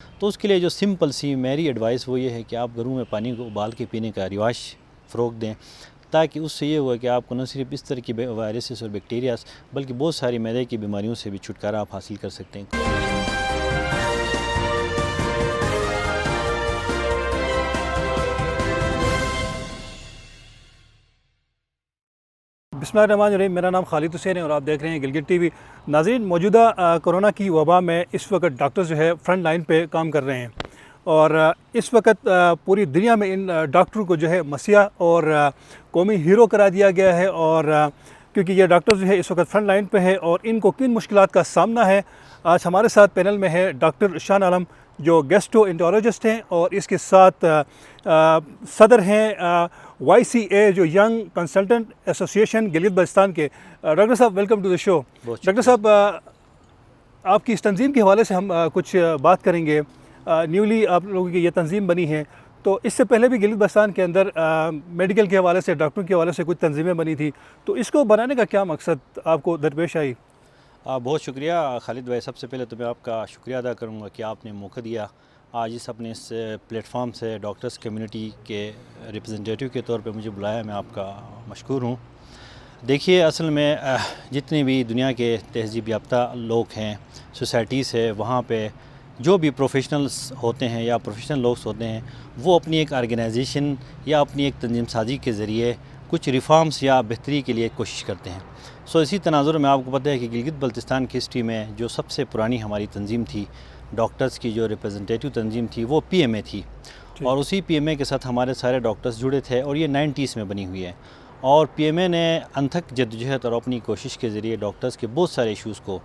تو اس کے لیے جو سمپل سی میری ایڈوائس وہ یہ ہے کہ آپ گھروں میں پانی کو ابال کے پینے کا رواج فروغ دیں، تاکہ اس سے یہ ہوا کہ آپ کو نہ صرف اس طرح کی وائرسز اور بیکٹیریاز بلکہ بہت ساری معدے کی بیماریوں سے بھی چھٹکارا آپ حاصل کر سکتے ہیں۔ بسم اللہ الرحمن الرحیم، میرا نام خالد حسین ہے اور آپ دیکھ رہے ہیں گلگت ٹی وی۔ ناظرین، موجودہ کرونا کی وبا میں اس وقت ڈاکٹر جو ہے فرنٹ لائن پہ کام کر رہے ہیں، اور اس وقت پوری دنیا میں ان ڈاکٹروں کو جو ہے مسیح اور قومی ہیرو قرار دیا گیا ہے، اور کیونکہ یہ ڈاکٹر جو ہے اس وقت فرنٹ لائن پہ ہے اور ان کو کن مشکلات کا سامنا ہے۔ آج ہمارے ساتھ پینل میں ہے ڈاکٹر شان عالم جو گیسٹو انٹرولوجسٹ ہیں، اور اس کے ساتھ صدر ہیں YCA جو ینگ کنسلٹنٹ ایسوسی ایشن گلگت بلتستان کے۔ ڈاکٹر صاحب، welcome to the show. Doctor صاحب، آپ کی اس تنظیم کے حوالے سے ہم کچھ بات کریں گے۔ نیولی آپ لوگوں کی یہ تنظیم بنی ہے، تو اس سے پہلے بھی گلگت بلتستان کے اندر میڈیکل کے حوالے سے، ڈاکٹروں کے حوالے سے کچھ تنظیمیں بنی تھی، تو اس کو بنانے کا کیا مقصد آپ کو درپیش آئی؟ بہت شکریہ خالد بھائی، سب سے پہلے تو میں آپ کا شکریہ ادا کروں گا کہ آپ نے موقع دیا آج اپنے اس پلیٹ فارم سے ڈاکٹرز کمیونٹی کے ریپرزنٹیٹیو کے طور پہ مجھے بلایا، میں آپ کا مشکور ہوں۔ دیکھیے، اصل میں جتنے بھی دنیا کے تہذیب یافتہ لوگ ہیں، سوسائٹیز ہے، وہاں پہ جو بھی پروفیشنلز ہوتے ہیں یا پروفیشنل لوگ ہوتے ہیں، وہ اپنی ایک آرگنائزیشن یا اپنی ایک تنظیم سازی کے ذریعے کچھ ریفارمز یا بہتری کے لیے کوشش کرتے ہیں۔ اسی تناظر میں آپ کو پتہ ہے کہ گلگت بلتستان کی ہسٹری میں جو سب سے پرانی ہماری تنظیم تھی، ڈاکٹرز کی جو ریپرزنٹیٹیو تنظیم تھی، وہ PMA تھی، اور اسی PMA کے ساتھ ہمارے سارے ڈاکٹرز جڑے تھے، اور یہ 90s میں بنی ہوئی ہے۔ اور PMA نے انتھک جدوجہد اور اپنی کوشش کے ذریعے ڈاکٹرز کے بہت سارے ایشوز کو،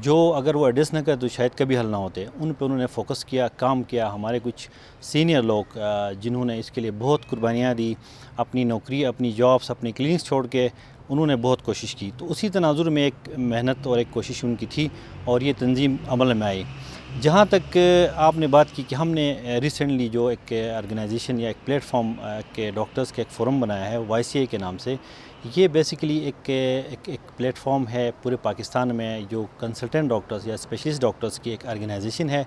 جو اگر وہ ایڈریس نہ کرتے تو شاید کبھی حل نہ ہوتے، ان پہ انہوں نے فوکس کیا، کام کیا۔ ہمارے کچھ سینئر لوگ جنہوں نے اس کے لیے بہت قربانیاں دی، اپنی نوکری، اپنی جابس، اپنی کلینکس چھوڑ کے انہوں نے بہت کوشش کی۔ تو اسی تناظر میں ایک محنت اور ایک کوشش ان کی تھی، اور یہ تنظیم عمل میں آئی۔ جہاں تک آپ نے بات کی کہ ہم نے ریسنٹلی جو ایک آرگنائزیشن یا ایک پلیٹ فارم کے ڈاکٹرز کا ایک فورم بنایا ہے YCA کے نام سے، یہ بیسیکلی ایک پلیٹ فارم ہے پورے پاکستان میں، جو کنسلٹنٹ ڈاکٹرز یا اسپیشلسٹ ڈاکٹرز کی ایک آرگنائزیشن ہے،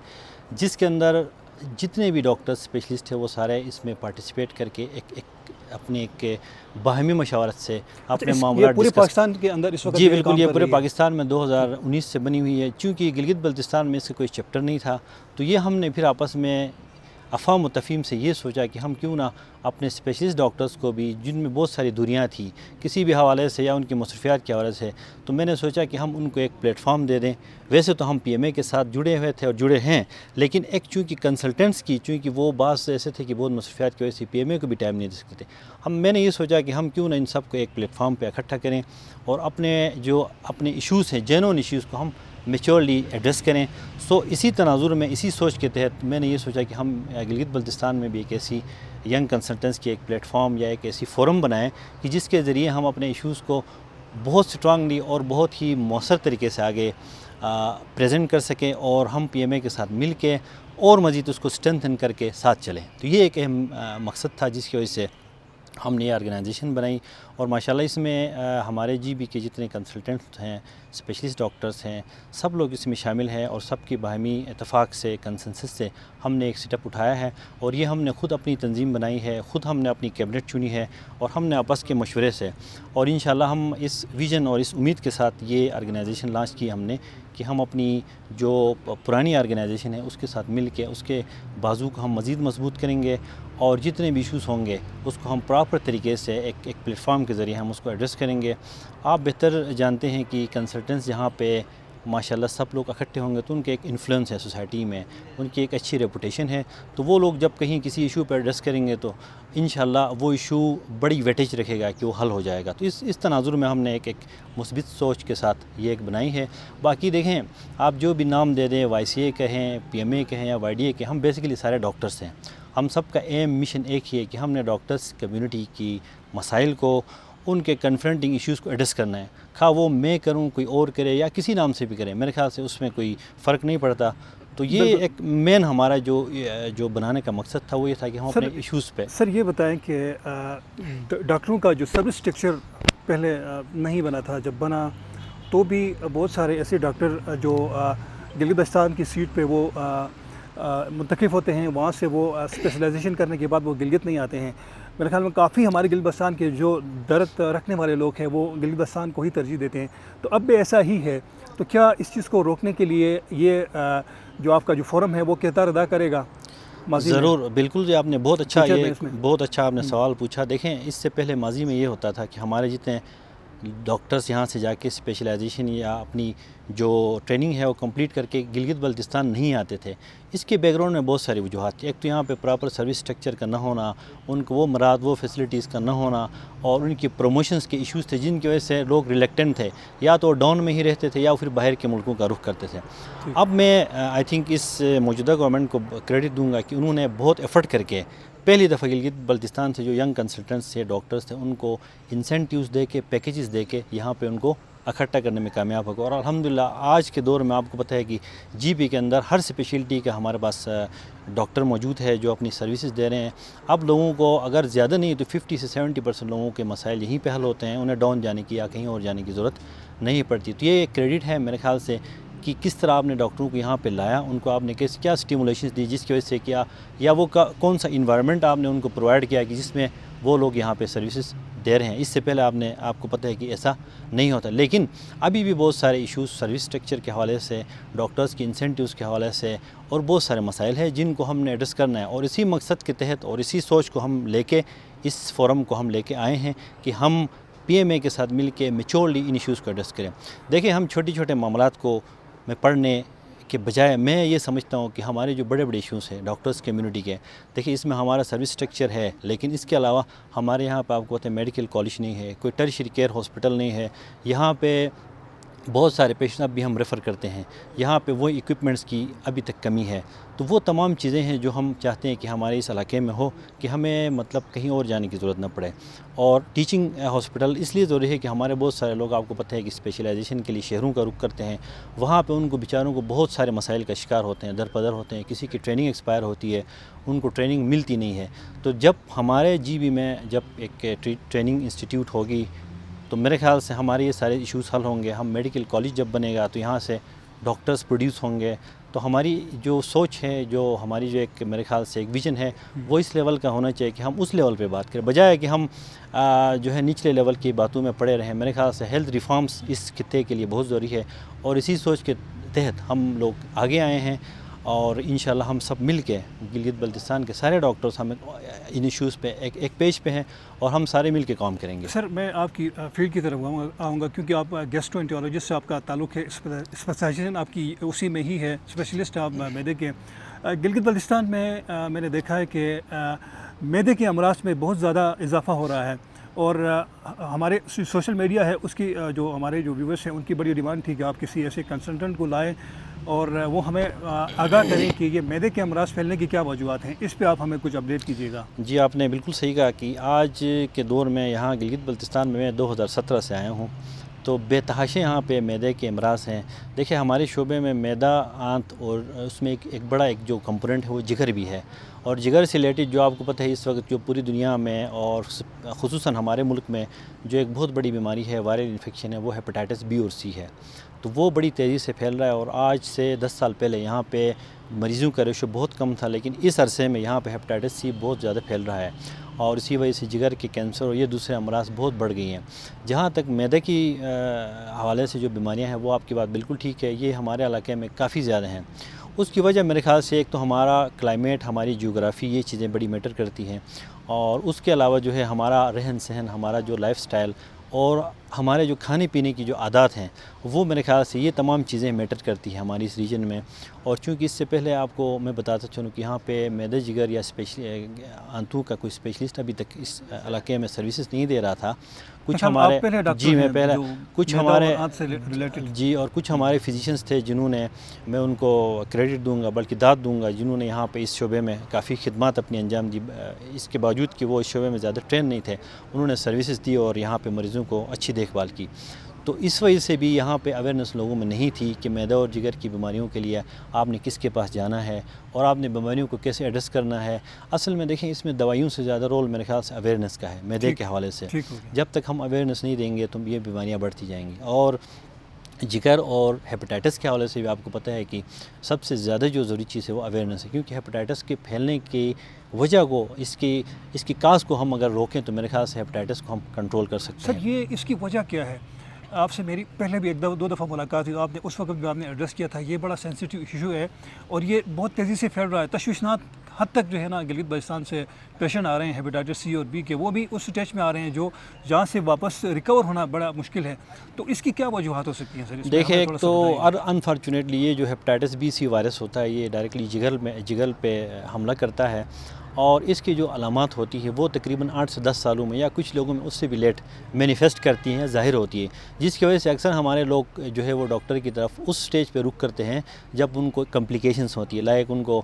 جس کے اندر جتنے بھی ڈاکٹر اسپیشلسٹ ہیں وہ سارے اس میں پارٹیسپیٹ کر کے اپنے ایک باہمی مشاورت سے اپنے معاملات پورے پاکستان کے اندر اس وقت؟ جی بالکل، یہ پورے پاکستان میں 2019 سے بنی ہوئی ہے۔ چونکہ گلگت بلتستان میں اس کا کوئی چیپٹر نہیں تھا، تو یہ ہم نے پھر آپس میں افہام و تفہیم سے یہ سوچا کہ ہم کیوں نہ اپنے اسپیشلسٹ ڈاکٹرز کو بھی، جن میں بہت ساری دوریاں تھیں کسی بھی حوالے سے یا ان کی مصروفیات کے حوالے سے، تو میں نے سوچا کہ ہم ان کو ایک پلیٹ فارم دے دیں۔ ویسے تو ہم PMA کے ساتھ جڑے ہوئے تھے اور جڑے ہیں، لیکن ایک چونکہ کنسلٹنٹس کی، چونکہ وہ بعض ایسے تھے کہ بہت مصروفیات کی وجہ سے PMA کو بھی ٹائم نہیں دے سکتے تھے، میں نے یہ سوچا کہ ہم کیوں نہ ان سب کو ایک پلیٹ فارم پہ اکٹھا کریں، اور اپنے ایشوز ہیں، جینون ایشوز کو ہم میچورلی ایڈریس کریں۔ اسی تناظر میں، اسی سوچ کے تحت میں نے یہ سوچا کہ ہم گلگت بلتستان میں بھی ایک ایسی ینگ کنسلٹنٹس کی ایک پلیٹ فارم یا ایک ایسی فورم بنائیں کہ جس کے ذریعے ہم اپنے ایشوز کو بہت اسٹرانگلی اور بہت ہی مؤثر طریقے سے آگے پریزنٹ کر سکیں، اور ہم PMA کے ساتھ مل کے اور مزید اس کو اسٹرینتھن کر کے ساتھ چلیں۔ تو یہ ایک اہم مقصد تھا جس کی وجہ سے ہم نے یہ آرگنائزیشن بنائی، اور ماشاءاللہ اس میں ہمارے GB کے جتنے کنسلٹنٹس ہیں، اسپیشلسٹ ڈاکٹرز ہیں، سب لوگ اس میں شامل ہیں، اور سب کی باہمی اتفاق سے، کنسنسس سے ہم نے ایک سیٹ اپ اٹھایا ہے، اور یہ ہم نے خود اپنی تنظیم بنائی ہے، خود ہم نے اپنی کیبنٹ چنی ہے، اور ہم نے آپس کے مشورے سے، اور انشاءاللہ ہم اس ویژن اور اس امید کے ساتھ یہ آرگنائزیشن لانچ کی ہم نے کہ ہم اپنی جو پرانی آرگنائزیشن ہے اس کے ساتھ مل کے اس کے بازو کو ہم مزید مضبوط کریں گے، اور جتنے بھی ایشوز ہوں گے اس کو ہم پراپر طریقے سے ایک پلیٹ فارم کے ذریعے ہم اس کو ایڈریس کریں گے۔ آپ بہتر جانتے ہیں کہ کنسلٹنٹس جہاں پہ ماشاءاللہ سب لوگ اکٹھے ہوں گے تو ان کے ایک انفلوئنس ہے سوسائٹی میں، ان کی ایک اچھی ریپوٹیشن ہے، تو وہ لوگ جب کہیں کسی ایشو پہ ایڈریس کریں گے تو انشاءاللہ وہ ایشو بڑی ویٹیج رکھے گا کہ وہ حل ہو جائے گا۔ تو اس تناظر میں ہم نے ایک مثبت سوچ کے ساتھ یہ ایک بنائی ہے۔ باقی دیکھیں، آپ جو بھی نام دے دیں، YCA کہیں، PMA کہیں یا YDA کہیں، ہم بیسیکلی سارے ڈاکٹرس ہیں۔ ہم سب کا ایم مشن ایک ہی ہے کہ ہم نے ڈاکٹرس کمیونٹی کی مسائل کو، ان کے کنفرنٹنگ ایشوز کو ایڈریس کرنا ہے، خواہ وہ میں کروں، کوئی اور کرے، یا کسی نام سے بھی کرے، میرے خیال سے اس میں کوئی فرق نہیں پڑتا۔ تو یہ ایک مین ہمارا جو بنانے کا مقصد تھا وہ یہ تھا کہ ہم اپنے ایشوز پہ۔ سر یہ بتائیں کہ ڈاکٹروں کا جو سروس اسٹرکچر پہلے نہیں بنا تھا، جب بنا تو بھی بہت سارے ایسے ڈاکٹر جو گلگت بلتستان کی سیٹ پہ وہ منتخب ہوتے ہیں وہاں سے وہ اسپیشلائزیشن کرنے کے بعد وہ گلگت نہیں آتے ہیں. میرے خیال میں کافی ہمارے گلگت بلتستان کے جو درد رکھنے والے لوگ ہیں وہ گلگت بلتستان کو ہی ترجیح دیتے ہیں. تو اب بھی ایسا ہی ہے. تو کیا اس چیز کو روکنے کے لیے یہ جو آپ کا جو فورم ہے وہ کردار ادا کرے گا؟ ضرور، بالکل جی، آپ نے بہت اچھا آپ نے سوال پوچھا. دیکھیں، اس سے پہلے ماضی میں یہ ہوتا تھا کہ ہمارے جتنے ڈاکٹرز یہاں سے جا کے اسپیشلائزیشن یا اپنی جو ٹریننگ ہے وہ کمپلیٹ کر کے گلگت بلتستان نہیں آتے تھے. اس کے بیک گراؤنڈ میں بہت ساری وجوہات تھیں. ایک تو یہاں پہ پراپر سروس اسٹرکچر کا نہ ہونا، ان کو وہ مراد وہ فیسلٹیز کا نہ ہونا، اور ان کی پروموشنز کے ایشوز تھے جن کی وجہ سے لوگ ریلیکٹنٹ تھے، یا تو ڈاؤن میں ہی رہتے تھے یا پھر باہر کے ملکوں کا رخ کرتے تھے. اب میں آئی تھنک اس موجودہ گورنمنٹ کو کریڈٹ دوں گا کہ انہوں نے بہت ایفرٹ کر کے پہلی دفعہ گلگت بلتستان سے جو ینگ کنسلٹنٹس تھے، ڈاکٹرز تھے، ان کو انسینٹیوز دے کے، پیکیجز دے کے یہاں پہ ان کو اکٹھا کرنے میں کامیاب ہوگا. اور الحمدللہ آج کے دور میں آپ کو پتہ ہے کہ جی پی کے اندر ہر اسپیشلٹی کا ہمارے پاس ڈاکٹر موجود ہے جو اپنی سروسز دے رہے ہیں. اب لوگوں کو اگر زیادہ نہیں تو 50 سے 70% لوگوں کے مسائل یہیں پہ حل ہوتے ہیں، انہیں ڈاؤن جانے کی یا کہیں اور جانے کی ضرورت نہیں پڑتی. تو یہ ایک کریڈٹ ہے میرے خیال سے کہ کس طرح آپ نے ڈاکٹروں کو یہاں پہ لایا، ان کو آپ نے کیا اسٹیمولیشنز دی جس کی وجہ سے کیا، یا وہ کون سا انوائرمنٹ آپ نے ان کو پرووائڈ کیا کہ جس میں وہ لوگ یہاں پہ سروسز دے رہے ہیں. اس سے پہلے آپ کو پتہ ہے کہ ایسا نہیں ہوتا. لیکن ابھی بھی بہت سارے ایشوز سروس اسٹرکچر کے حوالے سے، ڈاکٹرز کی انسینٹیوز کے حوالے سے، اور بہت سارے مسائل ہیں جن کو ہم نے ایڈریس کرنا ہے. اور اسی مقصد کے تحت اور اسی سوچ کو ہم لے کے اس فورم کو ہم لے کے آئے ہیں کہ ہم پی ایم اے کے ساتھ مل کے میچورلی ان ایشوز کو ایڈریس کریں. دیکھیں، ہم چھوٹے چھوٹے معاملات کو میں پڑھنے کے بجائے میں یہ سمجھتا ہوں کہ ہمارے جو بڑے بڑے ایشوز ہیں ڈاکٹرز کمیونٹی کے، دیکھیں اس میں ہمارا سروس اسٹرکچر ہے، لیکن اس کے علاوہ ہمارے یہاں پہ آپ کو پتہ ہے میڈیکل کالج نہیں ہے، کوئی ٹرشری کیئر ہاسپٹل نہیں ہے. یہاں پہ بہت سارے پیشنٹ اب بھی ہم ریفر کرتے ہیں. یہاں پہ وہ ایکوپمنٹس کی ابھی تک کمی ہے. تو وہ تمام چیزیں ہیں جو ہم چاہتے ہیں کہ ہمارے اس علاقے میں ہو، کہ ہمیں مطلب کہیں اور جانے کی ضرورت نہ پڑے. اور ٹیچنگ ہاسپٹل اس لیے ضروری ہے کہ ہمارے بہت سارے لوگ آپ کو پتہ ہے کہ اسپیشلائزیشن کے لیے شہروں کا رخ کرتے ہیں. وہاں پہ ان کو بیچاروں کو بہت سارے مسائل کا شکار ہوتے ہیں، درپدر ہوتے ہیں. کسی کی ٹریننگ ایکسپائر ہوتی ہے، ان کو ٹریننگ ملتی نہیں ہے. تو جب ہمارے جی بی میں جب ایک ٹریننگ انسٹیٹیوٹ ہوگی تو میرے خیال سے ہمارے یہ سارے ایشوز حل ہوں گے. ہم میڈیکل کالج جب بنے گا تو یہاں سے ڈاکٹرز پروڈیوس ہوں گے. تو ہماری جو سوچ ہے، جو ہماری جو ایک میرے خیال سے ایک ویژن ہے، وہ اس لیول کا ہونا چاہیے کہ ہم اس لیول پہ بات کریں، بجائے کہ ہم جو ہے نچلے لیول کی باتوں میں پڑے رہیں. میرے خیال سے ہیلتھ ریفارمز اس خطے کے لیے بہت ضروری ہے، اور اسی سوچ کے تحت ہم لوگ آگے آئے ہیں. اور انشاءاللہ ہم سب مل کے گلگت بلتستان کے سارے ڈاکٹرز ہم ان ایشوز پہ ایک پیج پہ ہیں، اور ہم سارے مل کے کام کریں گے. سر، میں آپ کی فیلڈ کی طرف آؤں گا کیونکہ آپ گیسٹرو انٹرولوجسٹ سے آپ کا تعلق ہے، اسپیشلائزیشن آپ کی اسی میں ہی ہے، اسپیشلسٹ آپ میدے کے. گلگت بلتستان میں نے دیکھا ہے کہ میدے کے امراض میں بہت زیادہ اضافہ ہو رہا ہے، اور ہمارے سوشل میڈیا ہے اس کی جو ہمارے جو ویورس ہیں ان کی بڑی ڈیمانڈ تھی کہ آپ کسی ایسے کنسلٹنٹ کو لائیں اور وہ ہمیں آگاہ کریں کہ یہ میدے کے امراض پھیلنے کی کیا وجوہات ہیں. اس پہ آپ ہمیں کچھ اپڈیٹ کیجیے گا. جی، آپ نے بالکل صحیح کہا کہ آج کے دور میں یہاں گلگت بلتستان میں 2017 سے آیا ہوں، تو بے تحاشا یہاں پہ میدے کے امراض ہیں. دیکھیں، ہمارے شعبے میں میدا، آنت، اور اس میں ایک بڑا جو کمپوننٹ ہے وہ جگر بھی ہے. اور جگر سے ریلیٹڈ جو آپ کو پتہ ہے اس وقت جو پوری دنیا میں اور خصوصاً ہمارے ملک میں جو ایک بہت بڑی بیماری ہے، وائرل انفیکشن ہے، وہ ہیپاٹائٹس بی اور سی ہے. تو وہ بڑی تیزی سے پھیل رہا ہے. اور آج سے 10 سال پہلے یہاں پہ مریضوں کا ریشو بہت کم تھا، لیکن اس عرصے میں یہاں پہ ہیپاٹائٹس سی بہت زیادہ پھیل رہا ہے، اور اسی وجہ سے جگر کے کینسر اور یہ دوسرے امراض بہت بڑھ گئی ہیں. جہاں تک میدے کی حوالے سے جو بیماریاں ہیں، وہ آپ کی بات بالکل ٹھیک ہے، یہ ہمارے علاقے میں کافی زیادہ ہیں. اس کی وجہ میرے خیال سے ایک تو ہمارا کلائمیٹ، ہماری جیوگرافی، یہ چیزیں بڑی میٹر کرتی ہیں. اور اس کے علاوہ جو ہے ہمارا رہن سہن، ہمارا جو لائف سٹائل، اور ہمارے جو کھانے پینے کی جو عادات ہیں، وہ میرے خیال سے یہ تمام چیزیں میٹر کرتی ہیں ہماری اس ریجن میں. اور چونکہ اس سے پہلے آپ کو میں بتاتا چلوں کہ یہاں پہ میدے جگر یا آنتوں کا کوئی اسپیشلسٹ ابھی تک اس علاقے میں سروسز نہیں دے رہا تھا. کچھ ہمارے اور کچھ ہمارے فزیشنز تھے جنہوں نے، میں ان کو کریڈٹ دوں گا بلکہ داد دوں گا، جنہوں نے یہاں پہ اس شعبے میں کافی خدمات اپنی انجام دی. اس کے باوجود کہ وہ اس شعبے میں زیادہ ٹرین نہیں تھے، انہوں نے سروسز دی اور یہاں پہ مریضوں کو اچھی دیکھ بھال کی. تو اس وجہ سے بھی یہاں پہ اویئرنیس لوگوں میں نہیں تھی کہ میدا اور جگر کی بیماریوں کے لیے آپ نے کس کے پاس جانا ہے اور آپ نے بیماریوں کو کیسے ایڈریس کرنا ہے. اصل میں دیکھیں، اس میں دوائیوں سے زیادہ رول میرے خیال سے اویئرنیس کا ہے میدے کے حوالے سے. جب تک ہم اویئرنیس نہیں دیں گے تو یہ بیماریاں بڑھتی جائیں گی. اور جگر اور ہیپاٹائٹس کے حوالے سے بھی آپ کو پتہ ہے کہ سب سے زیادہ جو ضروری چیز ہے وہ اویئرنیس ہے، کیونکہ ہیپاٹائٹس کے پھیلنے کی وجہ کو اس کی کاز کو ہم اگر روکیں تو میرے خیال سے ہیپاٹائٹس کو ہم کنٹرول کر سکتے ہیں۔ سر یہ اس کی وجہ کیا ہے؟ آپ سے میری پہلے بھی ایک دو دفعہ ملاقات ہوئی، آپ نے اس وقت بھی آپ نے ایڈریس کیا تھا، یہ بڑا سینسیٹیو ایشو ہے اور یہ بہت تیزی سے پھیل رہا ہے، تشویشناک حد تک جو ہے نا گلگت بلتستان سے پیشنٹ آ رہے ہیں ہیپاٹائٹس سی اور بی کے، وہ بھی اس سٹیج میں آ رہے ہیں جہاں سے واپس ریکور ہونا بڑا مشکل ہے، تو اس کی کیا وجوہات ہو سکتی ہیں سر؟ دیکھیں ایک تو انفارچونیٹلی یہ جو ہیپاٹائٹس بی سی وائرس ہوتا ہے یہ ڈائریکٹلی جگر پہ حملہ کرتا ہے، اور اس کی جو علامات ہوتی ہے وہ تقریباً 8 سے 10 سالوں میں یا کچھ لوگوں میں اس سے بھی لیٹ مینیفیسٹ کرتی ہیں، ظاہر ہوتی ہے، جس کی وجہ سے اکثر ہمارے لوگ جو ہے وہ ڈاکٹر کی طرف اس سٹیج پہ رخ کرتے ہیں جب ان کو کمپلیکیشنز ہوتی ہے، لائک ان کو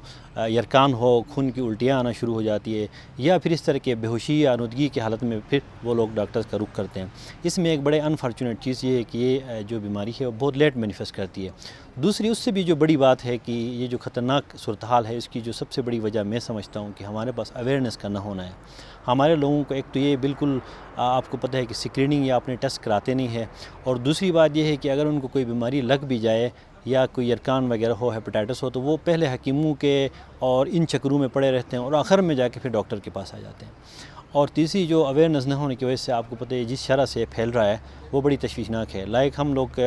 یرکان ہو، خون کی الٹیاں آنا شروع ہو جاتی ہے، یا پھر اس طرح کے بے ہوشی یا آلودگی کی حالت میں پھر وہ لوگ ڈاکٹرز کا رخ کرتے ہیں۔ اس میں ایک بڑے انفارچونیٹ چیز یہ ہے کہ یہ جو بیماری ہے وہ بہت لیٹ مینیفیسٹ کرتی ہے۔ دوسری اس سے بھی جو بڑی بات ہے کہ یہ جو خطرناک صورتحال ہے اس کی جو سب سے بڑی وجہ میں سمجھتا ہوں کہ ہمارے پاس اویئرنیس کا نہ ہونا ہے۔ ہمارے لوگوں کو ایک تو یہ بالکل آپ کو پتہ ہے کہ اسکریننگ یا اپنے ٹیسٹ کراتے نہیں ہے، اور دوسری بات یہ ہے کہ اگر ان کو کوئی بیماری لگ بھی جائے یا کوئی یرکان وغیرہ ہو، ہیپاٹائٹس ہو، تو وہ پہلے حکیموں کے اور ان چکروں میں پڑے رہتے ہیں اور آخر میں جا کے پھر ڈاکٹر کے پاس آ جاتے ہیں۔ اور تیسری جو اویئرنیس نہ ہونے کی وجہ سے آپ کو پتہ ہے جس شرح سے پھیل رہا ہے وہ بڑی تشویشناک ہے، لائک ہم لوگ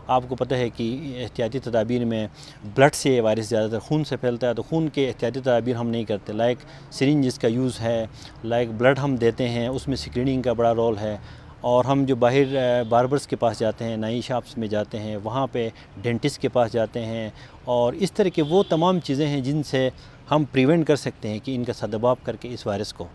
آپ کو پتہ ہے کہ احتیاطی تدابیر میں بلڈ سے وائرس زیادہ تر خون سے پھیلتا ہے، تو خون کے احتیاطی تدابیر ہم نہیں کرتے، لائک سرنجز کا یوز ہے، لائک بلڈ ہم دیتے ہیں، اس میں اسکریننگ کا بڑا رول ہے، اور ہم جو باہر باربرز کے پاس جاتے ہیں، نائی شاپس میں جاتے ہیں، وہاں پہ ڈینٹسٹ کے پاس جاتے ہیں، اور اس طرح کے وہ تمام چیزیں ہیں جن سے ہم پریونٹ کر سکتے ہیں کہ ان کا سدباب کر کے اس وائرس کو،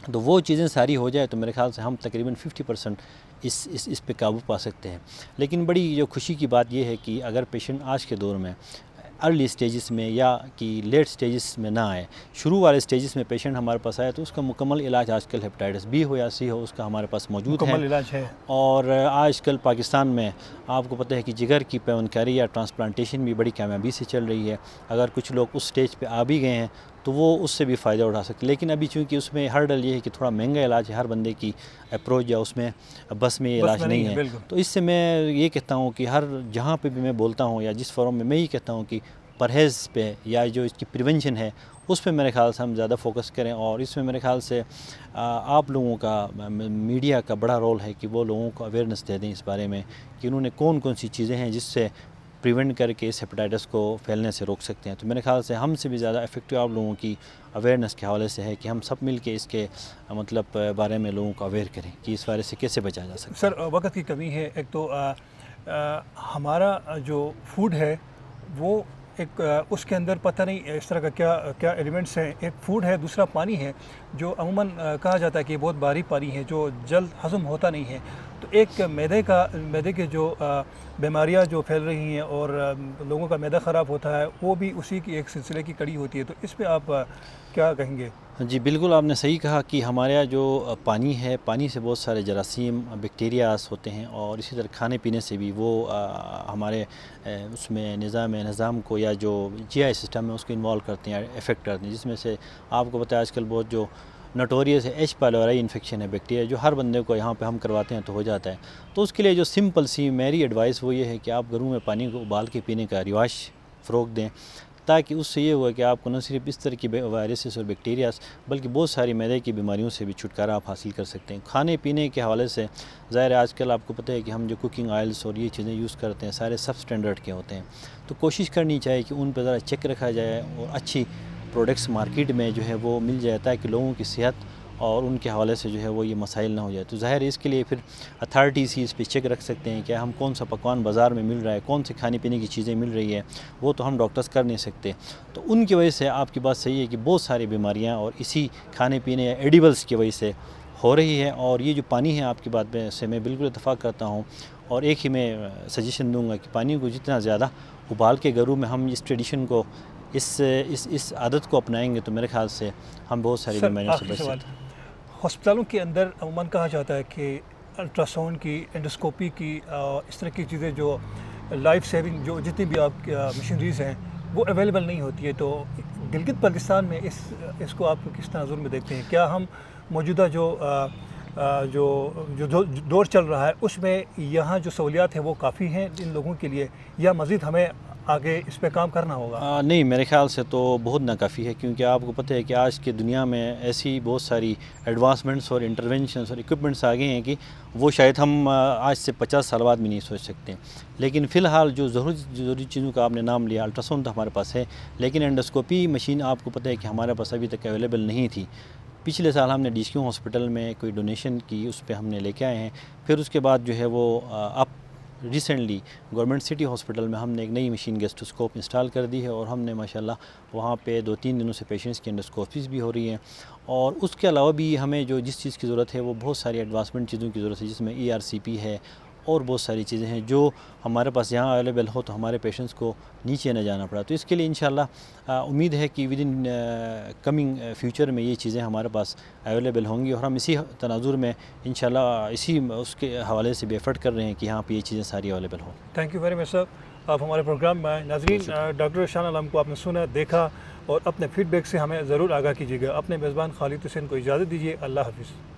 تو وہ چیزیں ساری ہو جائے تو میرے خیال سے ہم تقریباً 50% اس پہ قابو پا سکتے ہیں۔ لیکن بڑی جو خوشی کی بات یہ ہے کہ اگر پیشنٹ آج کے دور میں ارلی سٹیجز میں یا کہ لیٹ سٹیجز میں نہ آئے، شروع والے سٹیجز میں پیشنٹ ہمارے پاس آئے تو اس کا مکمل علاج آج کل ہیپاٹائٹس بی ہو یا سی ہو اس کا ہمارے پاس موجود ہے، مکمل علاج ہے۔ اور آج کل پاکستان میں آپ کو پتہ ہے کہ جگر کی پیوندکاری یا ٹرانسپلانٹیشن بھی بڑی کامیابی سے چل رہی ہے، اگر کچھ لوگ اس سٹیج پہ آ بھی گئے ہیں تو وہ اس سے بھی فائدہ اٹھا سکتے، لیکن ابھی چونکہ اس میں ہرڈل یہ ہے کہ تھوڑا مہنگا علاج ہے، ہر بندے کی اپروچ یا اس میں بس میں یہ علاج نہیں ہے، تو اس سے میں یہ کہتا ہوں کہ ہر جہاں پہ بھی میں بولتا ہوں یا جس فورم میں یہ کہتا ہوں کہ پرہیز پہ یا جو اس کی پریونشن ہے اس پہ میرے خیال سے ہم زیادہ فوکس کریں، اور اس میں میرے خیال سے آپ لوگوں کا میڈیا کا بڑا رول ہے کہ وہ لوگوں کو اویئرنیس دے دیں اس بارے میں کہ انہوں نے کون سی چیزیں ہیں جس سے پریونٹ کر کے اس ہیپاٹائٹس کو پھیلنے سے روک سکتے ہیں۔ تو میرے خیال سے ہم سے بھی زیادہ افیکٹو آپ لوگوں کی اویئرنیس کے حوالے سے ہے کہ ہم سب مل کے اس کے مطلب بارے میں لوگوں کو اویئر کریں کہ اس وائرس سے کیسے بچا جا سکتا ہے۔ سر وقت کی کمی ہے، ایک تو ہمارا جو فوڈ ہے وہ ایک اس کے اندر پتہ نہیں اس طرح کا کیا ایلیمنٹس ہیں، ایک فوڈ ہے، دوسرا پانی ہے جو عموماً کہا جاتا ہے کہ یہ بہت بھاری پانی ہے جو جلد ہضم ہوتا نہیں ہے، تو ایک میدے کے جو بیماریاں جو پھیل رہی ہیں اور لوگوں کا میدا خراب ہوتا ہے وہ بھی اسی کی ایک سلسلے کی کڑی ہوتی ہے، تو اس پہ آپ کیا کہیں گے؟ جی بالکل آپ نے صحیح کہا کہ ہمارے یہاں جو پانی ہے، پانی سے بہت سارے جراثیم بیکٹیریاز ہوتے ہیں، اور اسی طرح کھانے پینے سے بھی وہ ہمارے اس میں نظام کو یا جو جی آئی سسٹم ہے اس کو انوالو کرتے ہیں، افیکٹ کرتے ہیں، جس میں سے آپ کو پتہ ہے آج کل بہت جو نوٹوریس ہے ایچ پائلورائی انفیکشن ہے بیکٹیریا جو ہر بندے کو یہاں پہ ہم کرواتے ہیں تو ہو جاتا ہے، تو اس کے لیے جو سمپل سی میری ایڈوائس وہ یہ ہے کہ آپ گھروں میں پانی کو ابال کے پینے کا رواج فروغ دیں، تاکہ اس سے یہ ہوا کہ آپ کو نہ صرف اس طرح کی وائرسز اور بیکٹیریاز بلکہ بہت ساری معدے کی بیماریوں سے بھی چھٹکارا آپ حاصل کر سکتے ہیں۔ کھانے پینے کے حوالے سے ظاہر ہے آج کل آپ کو پتہ ہے کہ ہم جو کوکنگ آئلس اور یہ چیزیں یوز کرتے ہیں سارے سب سٹینڈرڈ کے ہوتے ہیں، تو کوشش کرنی چاہیے کہ ان پہ ذرا چیک رکھا جائے اور اچھی پروڈکٹس مارکیٹ میں جو ہے وہ مل جائے تاکہ لوگوں کی صحت اور ان کے حوالے سے جو ہے وہ یہ مسائل نہ ہو جائے، تو ظاہر ہے اس کے لیے پھر اتھارٹیز ہی اس پہ چیک رکھ سکتے ہیں کہ ہم کون سا پکوان بازار میں مل رہا ہے، کون سے کھانے پینے کی چیزیں مل رہی ہے، وہ تو ہم ڈاکٹرز کر نہیں سکتے، تو ان کی وجہ سے آپ کی بات صحیح ہے کہ بہت ساری بیماریاں اور اسی کھانے پینے یا ایڈیبلز کی وجہ سے ہو رہی ہے، اور یہ جو پانی ہے آپ کی بات سے میں بالکل اتفاق کرتا ہوں، اور ایک ہی میں سجیشن دوں گا کہ پانی کو جتنا زیادہ ابال کے گھروں میں ہم اس ٹریڈیشن کو اس عادت کو اپنائیں گے تو میرے خیال سے ہم بہت ساری بیماریوں سے بچ سکتے ہیں۔ ہسپتالوں کے اندر عموماً کہا جاتا ہے کہ الٹرا ساؤنڈ کی، انڈوسکوپی کی، اس طرح کی چیزیں جو لائف سیونگ جو جتنی بھی آپ کی مشینریز ہیں وہ اویلیبل نہیں ہوتی ہے، تو گلگت بلتستان میں اس کو آپ کس نظر میں دیکھتے ہیں؟ کیا ہم موجودہ جو جو دور چل رہا ہے اس میں یہاں جو سہولیات ہیں وہ کافی ہیں ان لوگوں کے لیے، یا مزید ہمیں آگے اس پہ کام کرنا ہوگا؟ نہیں، میرے خیال سے تو بہت ناکافی ہے، کیونکہ آپ کو پتہ ہے کہ آج کی دنیا میں ایسی بہت ساری ایڈوانسمنٹس اور انٹرونشنس اور اکوپمنٹس آ گئے ہیں کہ وہ شاید ہم آج سے 50 سال بعد بھی نہیں سوچ سکتے. لیکن فی الحال جو ضروری چیزوں کا آپ نے نام لیا، الٹرا ساؤنڈ تو ہمارے پاس ہے، لیکن انڈوسکوپی مشین آپ کو پتہ ہے کہ ہمارے پاس ابھی تک اویلیبل نہیں تھی. پچھلے سال ہم نے ڈی سی کیو ہاسپٹل میں کوئی ڈونیشن کی، اس پہ ہم نے لے کے آئے ہیں. پھر اس کے بعد جو ہے وہ اب ریسنٹلی گورنمنٹ سٹی ہاسپٹل میں ہم نے ایک نئی مشین گیسٹروسکوپ انسٹال کر دی ہے، اور ہم نے ماشاءاللہ وہاں پہ 2-3 دنوں سے پیشنٹس کی انڈوسکوپیز بھی ہو رہی ہیں. اور اس کے علاوہ بھی ہمیں جس چیز کی ضرورت ہے وہ بہت ساری ایڈوانسمنٹ چیزوں کی ضرورت ہے، جس میں ERCP ہے اور بہت ساری چیزیں ہیں جو ہمارے پاس یہاں اویلیبل ہو تو ہمارے پیشنٹس کو نیچے نہ جانا پڑا. تو اس کے لیے انشاءاللہ امید ہے کہ ود ان کمنگ فیوچر میں یہ چیزیں ہمارے پاس اویلیبل ہوں گی، اور ہم اسی تناظر میں انشاءاللہ اسی اس کے حوالے سے بھی ایفرٹ کر رہے ہیں کہ یہاں پہ یہ چیزیں ساری اویلیبل ہوں. تھینک یو ویری مچ سر، آپ ہمارے پروگرام میں ناظرین ڈاکٹر شان عالم کو آپ نے سنا، دیکھا، اور اپنے فیڈ بیک سے ہمیں ضرور آگاہ کیجیے گا. اپنے میزبان خالد حسین کو اجازت دیجیے. اللہ حافظ.